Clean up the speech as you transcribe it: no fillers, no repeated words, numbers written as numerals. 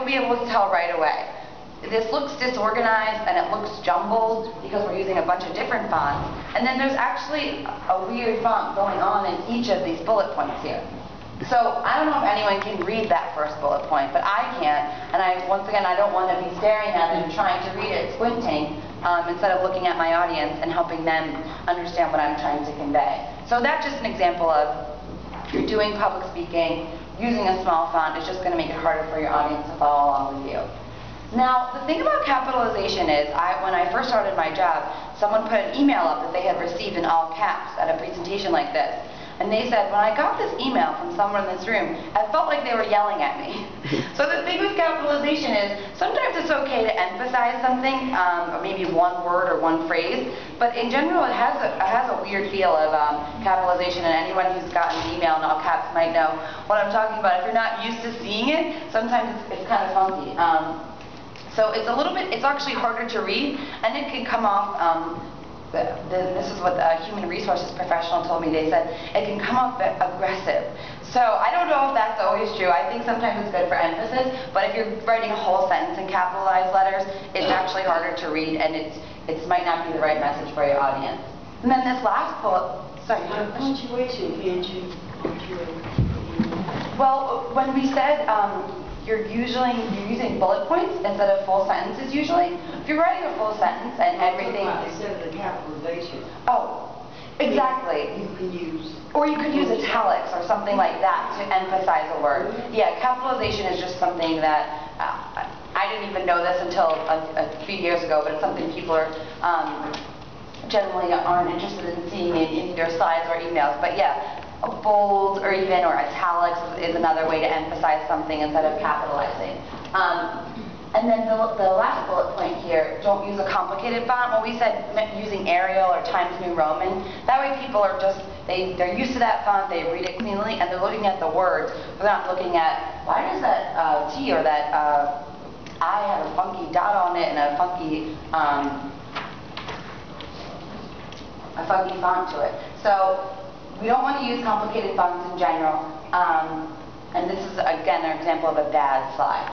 You'll be able to tell right away. This looks disorganized and it looks jumbled because we're using a bunch of different fonts. And then there's actually a weird font going on in each of these bullet points here. So I don't know if anyone can read that first bullet point, but I can. And once again, I don't want to be staring at it and trying to read it, squinting, instead of looking at my audience and helping them understand what I'm trying to convey. So that's just an example of, if you're doing public speaking, using a small font is just going to make it harder for your audience to follow along with you. Now, the thing about capitalization is, when I first started my job, someone put an email up that they had received in all caps at a presentation like this. And they said, when I got this email from someone in this room, I felt like they were yelling at me. So the thing with capitalization is, sometimes it's okay to emphasize something, or maybe one word or one phrase, but in general it has a weird feel of capitalization, and anyone who's gotten an email in all caps might know what I'm talking about. If you're not used to seeing it, sometimes it's kind of funky. So it's actually harder to read, and it can come off, this is what the human resources professional told me. They said it can come off aggressive. So I don't know if that's always true. I think sometimes it's good for emphasis, but if you're writing a whole sentence in capitalized letters, it's actually harder to read, and it might not be the right message for your audience. And then this last bullet, sorry. Why don't you wait till you Well, when we said you're using bullet points instead of full sentences usually. If you're writing a full sentence and everything... Instead of the capitalization. Oh, exactly. You can use... Or you could use italics or something like that to emphasize a word. Yeah, capitalization is just something that I didn't even know this until a few years ago, but it's something people are generally aren't interested in seeing in their slides or emails. But yeah, bold or italics is another way to emphasize something instead of capitalizing. And then the last bullet point here, don't use a complicated font. Well, we said using Arial or Times New Roman. That way people are they're used to that font, they read it cleanly, and they're looking at the words. They're not looking at, why does that T or that I have a funky dot on it and a funky font to it. So we don't want to use complicated fonts in general. And this is, again, an example of a bad slide.